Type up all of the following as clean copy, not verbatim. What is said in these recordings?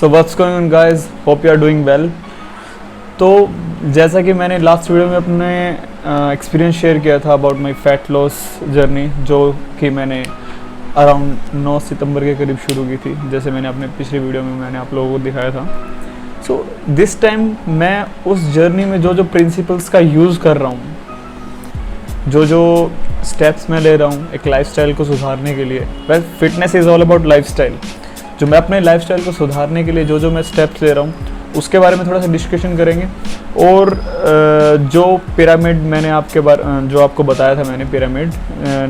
So what's going on guys, hope you are doing well. तो जैसा कि मैंने लास्ट वीडियो में अपने एक्सपीरियंस शेयर किया था about my fat loss journey, जो कि मैंने अराउंड 9 सितंबर के करीब शुरू की थी, जैसे मैंने अपने पिछले वीडियो में मैंने आप लोगों को दिखाया था। सो दिस टाइम मैं उस जर्नी में जो जो प्रिंसिपल्स का यूज़ कर रहा हूँ, जो जो स्टेप्स मैं ले रहा हूँ एक लाइफस्टाइल को सुधारने के लिए। Well, fitness is all about lifestyle. जो मैं अपने लाइफस्टाइल को सुधारने के लिए जो जो मैं स्टेप्स ले रहा हूँ उसके बारे में थोड़ा सा डिस्कशन करेंगे। और जो पिरामिड मैंने जो आपको बताया था मैंने पिरामिड,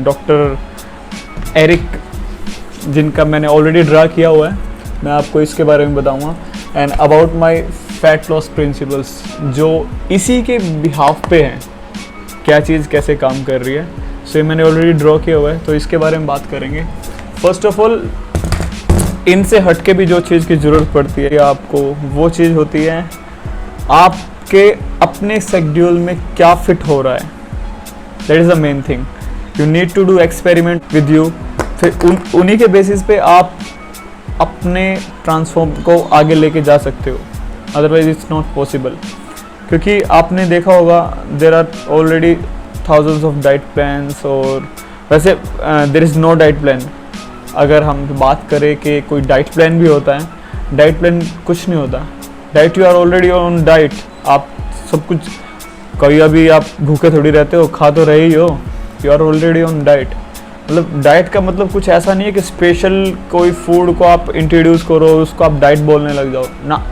डॉक्टर एरिक, जिनका मैंने ऑलरेडी ड्रा किया हुआ है, मैं आपको इसके बारे में बताऊंगा। And about my fat loss principles, जो इसी के बिहाफ पे हैं, क्या चीज़ कैसे काम कर रही है, सो ये मैंने ऑलरेडी ड्रॉ किया हुआ है, तो इसके बारे में बात करेंगे। फर्स्ट ऑफ ऑल, इनसे हट के भी जो चीज़ की ज़रूरत पड़ती है आपको, वो चीज़ होती है आपके अपने शेड्यूल में क्या फिट हो रहा है। That is the main thing. You need to do experiment with you. फिर उन्हीं के बेसिस पे आप अपने ट्रांसफॉर्म को आगे लेके जा सकते हो, अदरवाइज इट्स नॉट पॉसिबल। क्योंकि आपने देखा होगा there are already thousands of diet plans, और वैसे there is no diet plan. अगर हम बात करें कि कोई डाइट प्लान भी होता है, डाइट प्लान कुछ नहीं होता। Diet, you are already on diet. आप सब कुछ, कभी अभी आप भूखे थोड़ी रहते हो, खा तो रहे ही हो, you are already on diet. मतलब डाइट का मतलब कुछ ऐसा नहीं है कि स्पेशल कोई फूड को आप इंट्रोड्यूस करो, उसको आप डाइट बोलने लग जाओ ना।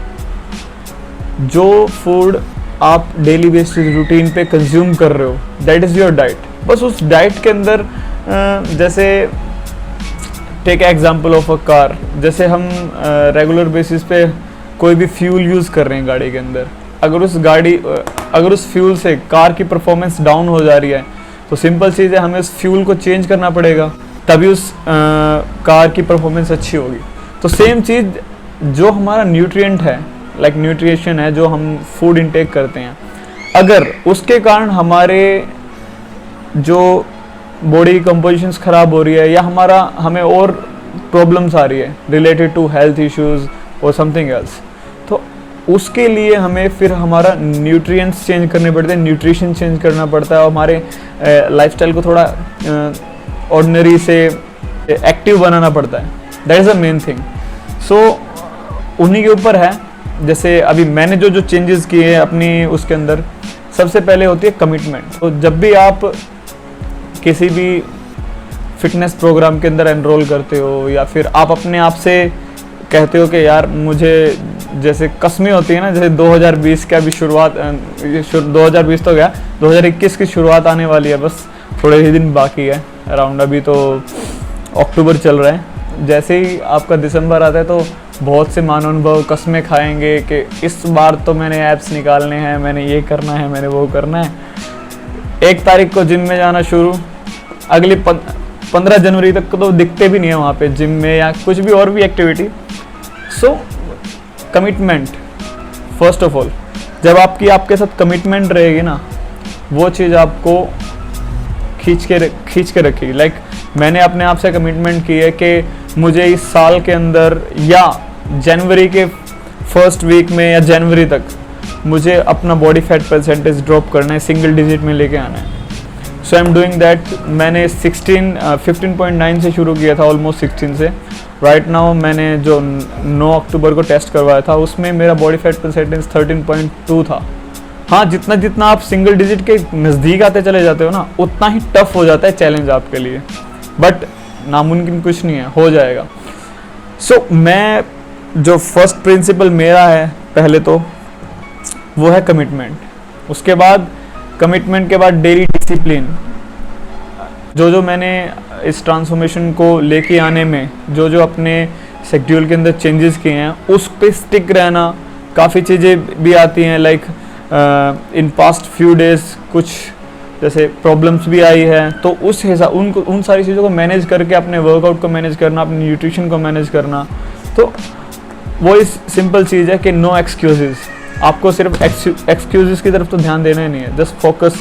जो फूड आप डेली बेसिस रूटीन पे कंज्यूम कर रहे हो, दैट इज़ योर डाइट। बस उस डाइट के अंदर जैसे take example of a car, जैसे हम रेगुलर बेसिस पे कोई भी फ्यूल यूज़ कर रहे हैं गाड़ी के अंदर, अगर उस फ्यूल से कार की परफॉर्मेंस डाउन हो जा रही है, तो सिंपल चीज़ है, हमें उस फ्यूल को चेंज करना पड़ेगा, तभी उस कार की परफॉर्मेंस अच्छी होगी। तो सेम चीज़ जो हमारा न्यूट्रिएंट है, लाइक न्यूट्रिशन है, जो हम फूड इनटेक करते हैं, अगर उसके कारण हमारे जो बॉडी की कंपोजिशंस ख़राब हो रही है, या हमें और प्रॉब्लम्स आ रही है रिलेटेड टू हेल्थ इश्यूज और समथिंग एल्स, तो उसके लिए हमें फिर हमारा न्यूट्रिएंट्स चेंज करने पड़ते हैं, न्यूट्रिशन चेंज करना पड़ता है, और हमारे लाइफस्टाइल को थोड़ा ऑर्डिनरी से एक्टिव बनाना पड़ता है। That is the main thing. So उन्हीं के ऊपर है। जैसे अभी मैंने जो चेंजेस किए हैं अपनी उसके अंदर, सबसे पहले होती है कमिटमेंट। तो जब भी आप किसी भी फिटनेस प्रोग्राम के अंदर एनरोल करते हो, या फिर आप अपने आप से कहते हो कि यार मुझे, जैसे कस्में होती है ना, जैसे 2020 का भी शुरुआत, 2020 तो गया, 2021 की शुरुआत आने वाली है, बस थोड़े ही दिन बाकी है अराउंड। अभी तो अक्टूबर चल रहा है। जैसे ही आपका दिसंबर आता है तो बहुत से महानुभाव कस्में खाएंगे कि इस बार तो मैंने एब्स निकालने हैं, मैंने ये करना है, मैंने वो करना है। 1 तारीख को जिम में जाना शुरू, अगली 15 जनवरी तक तो दिखते भी नहीं है वहाँ पे जिम में, या कुछ भी और भी activity. So commitment first of all, जब आपके साथ कमिटमेंट रहेगी ना, वो चीज़ आपको खींच के रखेगी। लाइक मैंने अपने आप से कमिटमेंट की है कि मुझे इस साल के अंदर, या जनवरी के फर्स्ट वीक में, या जनवरी तक मुझे अपना बॉडी फैट परसेंटेज ड्रॉप करना है, सिंगल डिजिट में लेके आना है। सो आई एम डूइंग दैट। मैंने 15.9 से शुरू किया था, ऑलमोस्ट 16 से। राइट नाउ मैंने जो 9 अक्टूबर को टेस्ट करवाया था, उसमें मेरा बॉडी फैट परसेंटेज 13.2 था। हाँ, जितना जितना आप सिंगल डिजिट के नज़दीक आते चले जाते हो ना, उतना ही टफ हो जाता है चैलेंज आपके लिए, बट नामुमकिन कुछ नहीं है, हो जाएगा। सो मैं जो फर्स्ट प्रिंसिपल मेरा है, पहले तो वो है कमिटमेंट। उसके बाद कमिटमेंट के बाद डेली डिसिप्लिन। जो मैंने इस ट्रांसफॉर्मेशन को लेके आने में जो अपने शेड्यूल के अंदर चेंजेस किए हैं, उस पे स्टिक रहना। काफ़ी चीज़ें भी आती हैं, like in past few days कुछ जैसे प्रॉब्लम्स भी आई है, तो उस हिसाब उन सारी चीज़ों को मैनेज करके, अपने वर्कआउट को मैनेज करना, अपने न्यूट्रिशन को मैनेज करना। तो वो इस सिंपल चीज़ है कि नो एक्सक्यूजेज़। आपको सिर्फ एक्सक्यूजेस की तरफ तो ध्यान देना ही नहीं है, just focus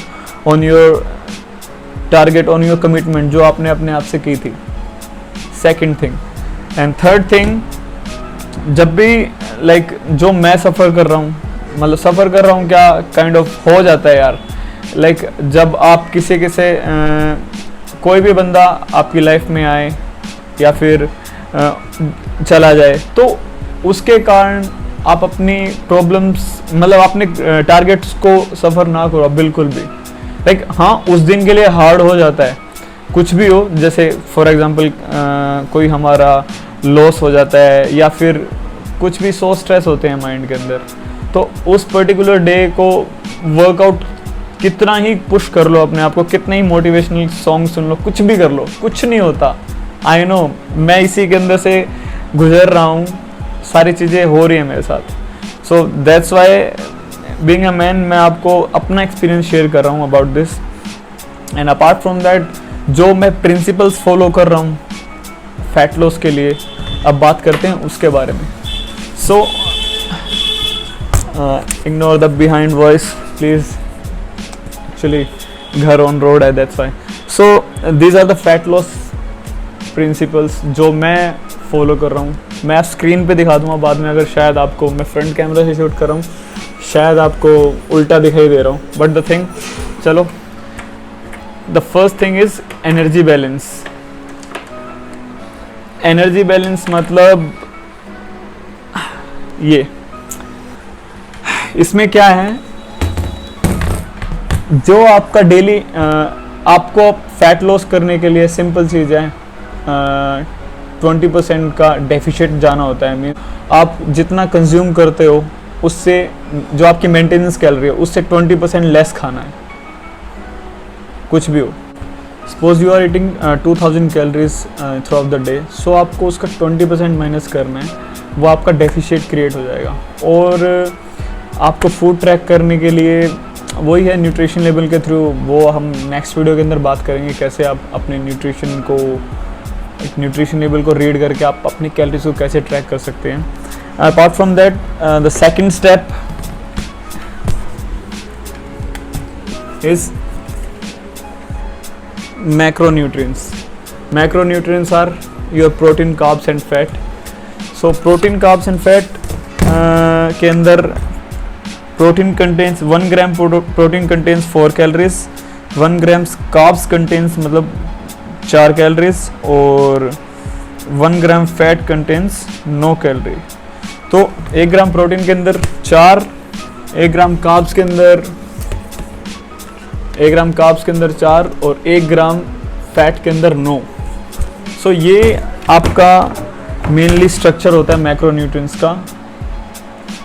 on your target, on your commitment जो आपने अपने आप से की थी। Second thing. And third thing, जब भी लाइक जो मैं सफ़र कर रहा हूँ, मतलब सफ़र कर रहा हूँ क्या, काइंड ऑफ हो जाता है यार। लाइक जब आप किसी के से कोई भी बंदा आपकी लाइफ में आए या फिर चला जाए, तो उसके कारण आप अपनी प्रॉब्लम्स, मतलब अपने टारगेट्स को सफ़र ना करो बिल्कुल भी। लाइक हाँ, उस दिन के लिए हार्ड हो जाता है, कुछ भी हो, जैसे फॉर एग्जांपल कोई हमारा लॉस हो जाता है या फिर कुछ भी सो स्ट्रेस होते हैं माइंड के अंदर, तो उस पर्टिकुलर डे को वर्कआउट कितना ही पुश कर लो अपने आप को, कितना ही मोटिवेशनल सॉन्ग सुन लो, कुछ भी कर लो, कुछ नहीं होता। आई नो, मैं इसी के अंदर से गुजर रहा हूँ, सारी चीज़ें हो रही है मेरे साथ। So that's why being a man, मैं आपको अपना एक्सपीरियंस शेयर कर रहा हूँ about this. And apart from that, जो मैं प्रिंसिपल्स फॉलो कर रहा हूँ फैट लॉस के लिए, अब बात करते हैं उसके बारे में। So ignore the behind voice please, actually घर ऑन रोड है, that's why. So these are the fat loss principles जो मैं फॉलो कर रहा हूँ। मैं स्क्रीन पे दिखा दूँगा बाद में, अगर शायद आपको, मैं फ्रंट कैमरा से शूट कर रहा हूँ, शायद आपको उल्टा दिखाई दे रहा हूँ, बट द थिंग, चलो, the first thing is energy balance. Energy balance मतलब ये, इसमें क्या है, जो आपका डेली आपको फैट लॉस करने के लिए सिंपल चीज़ है, 20% का डेफिशिट जाना होता है। मीन आप जितना कंज्यूम करते हो उससे, जो आपकी मेंटेनेंस कैलोरी है उससे 20% लेस खाना है, कुछ भी हो। Suppose you are eating 2000 calories throughout the day, so आपको उसका 20% माइनस करना है, वो आपका डेफिशिट क्रिएट हो जाएगा। और आपको फूड ट्रैक करने के लिए वही है न्यूट्रिशन लेवल के थ्रू, वो हम नेक्स्ट वीडियो के अंदर बात करेंगे, कैसे आप अपने न्यूट्रिशन को, एक न्यूट्रिशन लेवल को रीड करके आप अपनी कैलोरीज को कैसे ट्रैक कर सकते हैं। Apart from that, the second step is macronutrients. Macronutrients are your protein, carbs and fat. So protein, carbs and fat के अंदर protein contains 1 gram protein contains 4 calories, 1 grams carbs contains मतलब 4 calories और 1 gram fat contains no calorie। तो 1 gram protein के अंदर 4, 1 ग्राम carbs के अंदर 1 ग्राम carbs के अंदर 4 और 1 ग्राम फैट के अंदर 9। सो ये आपका मेनली स्ट्रक्चर होता है मैक्रोन्यूट्रिएंट्स का।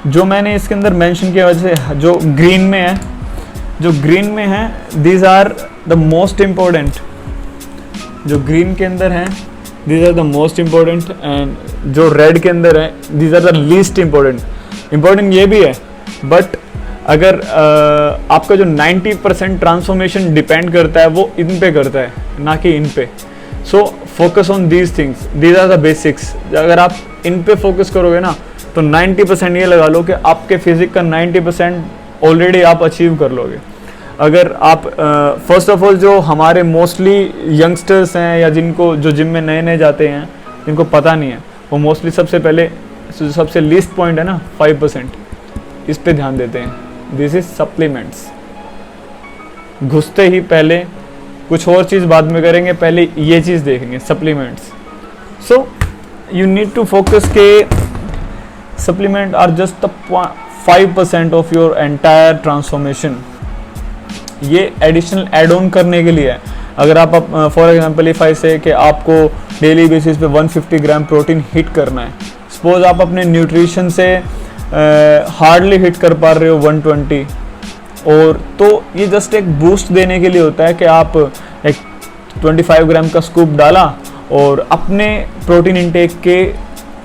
जो मैंने इसके अंदर मेंशन किया वजह से, जो ग्रीन में है these are the most important, जो ग्रीन के अंदर हैं these are the most important, and जो रेड के अंदर है these are the least important. Important ये भी है, बट अगर आपका जो 90% ट्रांसफॉर्मेशन डिपेंड करता है वो इन पे करता है, ना कि इन पे। So focus on these things, these are the basics. अगर आप इन पे फोकस करोगे ना तो 90% ये लगा लो कि आपके फिजिक का 90% ऑलरेडी आप अचीव कर लोगे। अगर आप फर्स्ट ऑफ ऑल, जो हमारे मोस्टली यंगस्टर्स हैं या जिनको, जो जिम में नए नए जाते हैं, जिनको पता नहीं है, वो मोस्टली सबसे पहले, सबसे लीस्ट पॉइंट है ना 5%, इस पे ध्यान देते हैं। This is supplements. घुसते ही पहले कुछ और चीज़ बाद में करेंगे, पहले ये चीज़ देखेंगे, supplements. So you need to focus के supplement are just the 5% of your entire transformation. ये एडिशनल एड ऑन करने के लिए है। अगर आप फॉर एग्जांपल इफ आई से कि आपको डेली बेसिस पे 150 ग्राम प्रोटीन हिट करना है, सपोज आप अपने न्यूट्रिशन से हार्डली हिट कर पा रहे हो 120, और तो ये जस्ट एक बूस्ट देने के लिए होता है कि आप एक 25 ग्राम का स्कूप डाला और अपने प्रोटीन इंटेक के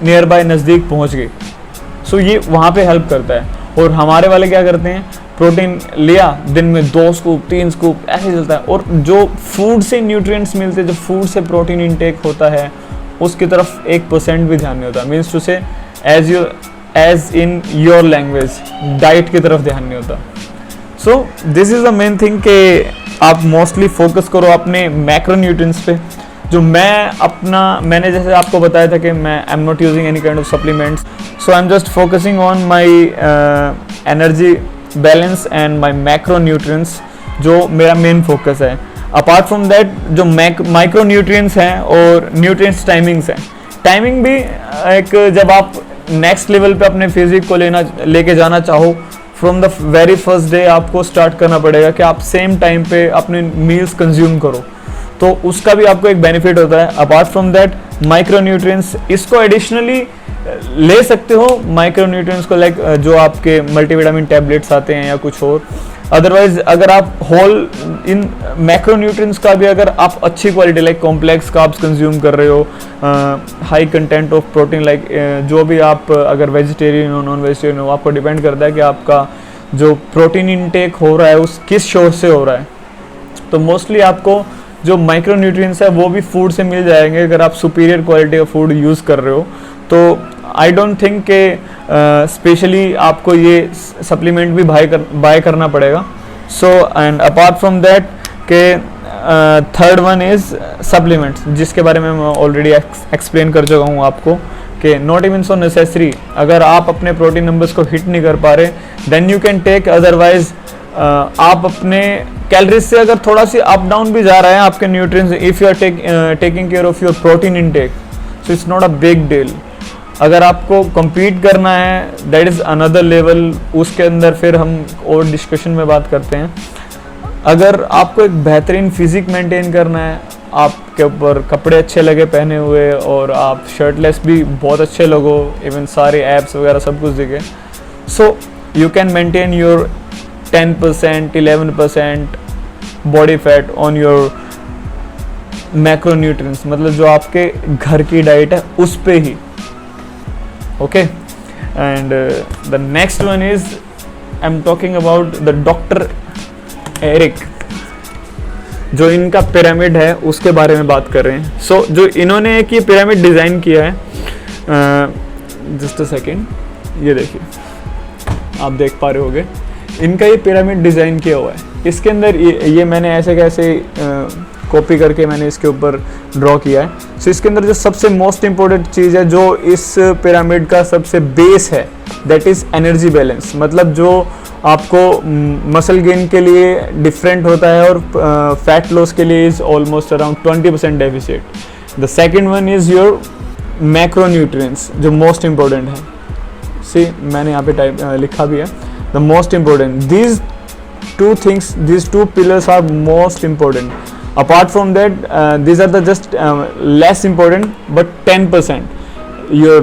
नियर बाय नज़दीक पहुंच गए। सो ये वहाँ पे हेल्प करता है। और हमारे वाले क्या करते हैं, प्रोटीन लिया, दिन में 2 स्कूप 3 स्कूप ऐसे चलता है, और जो फूड से न्यूट्रिएंट्स मिलते हैं, जो फूड से प्रोटीन इंटेक होता है, उसकी तरफ 1% भी ध्यान नहीं होता। Means to say as in your language, diet की तरफ ध्यान नहीं होता। So this is the main thing कि आप मोस्टली फोकस करो अपने मैक्रोन्यूट्रिएंट्स पे। जो मैंने जैसे आपको बताया था कि मैं I am not using any kind of supplements, so I am just focusing on my energy balance and my macro nutrients, जो मेरा मेन फोकस है। अपार्ट फ्रॉम दैट जो माइक्रो न्यूट्रिएंट्स हैं और न्यूट्रिएंट्स टाइमिंग्स हैं, टाइमिंग भी एक जब आप नेक्स्ट लेवल पे अपने फिजिक को लेके जाना चाहो, from the very first day आपको स्टार्ट करना पड़ेगा कि आप सेम टाइम पे अपने मील्स कंज्यूम करो, तो उसका भी आपको एक बेनिफिट होता है। Apart from that micro nutrients, इसको एडिशनली ले सकते हो माइक्रो न्यूट्रिएंट्स को, लाइक जो आपके मल्टीविटामिन टैबलेट्स आते हैं या कुछ और। अदरवाइज अगर आप होल इन मैक्रो न्यूट्रिएंट्स का भी अगर आप अच्छी quality like complex carbs consume कर रहे हो, high content of protein, like जो भी आप अगर वेजिटेरियन हो नॉन वेजिटेरियन हो, आपको डिपेंड करता है कि आपका जो प्रोटीन इनटेक हो रहा है उस किस सोर्स से हो रहा है। तो मोस्टली आपको जो माइक्रो न्यूट्रिएंट्स है वो भी फूड से मिल जाएंगे अगर आप सुपीरियर क्वालिटी का फूड यूज़ कर रहे हो। तो आई डोंट थिंक के स्पेशली आपको ये सप्लीमेंट भी बाय करना पड़ेगा। So and apart from that के थर्ड वन इज़ सप्लीमेंट्स, जिसके बारे में मैं ऑलरेडी एक्सप्लेन कर चुका हूँ आपको कि नॉट इवन सो नेसेसरी। अगर आप अपने प्रोटीन नंबर्स को हिट नहीं कर पा रहे then you can take, otherwise आप अपने कैलोरीज से अगर थोड़ा सी अप डाउन भी जा रहा है आपके nutrients, if you are taking care of your protein intake, so it's not a big deal. अगर आपको compete करना है दैट इज़ अनदर लेवल, उसके अंदर फिर हम और डिस्कशन में बात करते हैं। अगर आपको एक बेहतरीन फिजिक मेंटेन करना है, आपके ऊपर कपड़े अच्छे लगे पहने हुए और आप शर्टलेस भी बहुत अच्छे लगो, इवन सारे एब्स वगैरह सब कुछ दिखे, so you can maintain your 10% 11% body fat on your macro nutrients, मतलब जो आपके घर की डाइट है उस पे ही। Okay, and the next one is I am talking about the doctor Eric, जो इनका पिरामिड है उसके बारे में बात कर रहे हैं। सो जो इन्होंने एक ये पिरामिड डिज़ाइन किया है, जस्ट अ सेकेंड, ये देखिए आप देख पा रहे होगे, इनका ये पिरामिड डिज़ाइन किया हुआ है। इसके अंदर ये मैंने ऐसे कैसे कॉपी करके मैंने इसके ऊपर ड्रॉ किया है। सो इसके अंदर जो सबसे मोस्ट इम्पोर्टेंट चीज़ है जो इस पिरामिड का सबसे बेस है, दैट इज़ एनर्जी बैलेंस। मतलब जो आपको मसल गेन के लिए डिफरेंट होता है और फैट लॉस के लिए is almost around 20% deficit. The second one is your macro nutrients, जो मोस्ट इम्पोर्टेंट है। सी मैंने यहाँ पे लिखा भी है, the most important, these two pillars are most important. Apart from that, these are the just less important, but 10%. Your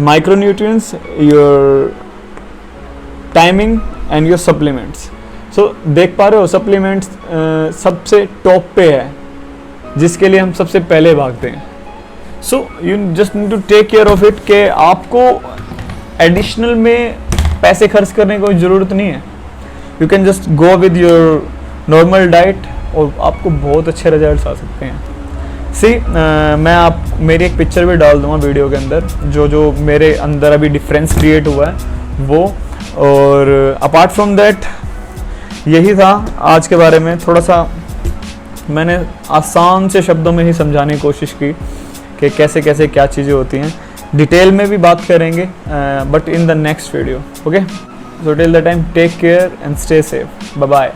micronutrients, your timing and your supplements. So देख पा रहे हो supplements सबसे टॉप पे है, जिसके लिए हम सबसे पहले भागते हैं। So you just need to take care of it कि आपको एडिशनल में पैसे खर्च करने की कोई ज़रूरत नहीं है। You can just go with your normal diet और आपको बहुत अच्छे रिजल्ट्स आ सकते हैं। सी मेरी एक पिक्चर भी डाल दूँगा वीडियो के अंदर, जो मेरे अंदर अभी डिफरेंस क्रिएट हुआ है वो। और अपार्ट फ्रॉम दैट यही था आज के बारे में। थोड़ा सा मैंने आसान से शब्दों में ही समझाने की कोशिश की कि कैसे कैसे क्या चीज़ें होती हैं। डिटेल में भी बात करेंगे but in the next video. Okay, so till the time take care and stay safe, bye bye.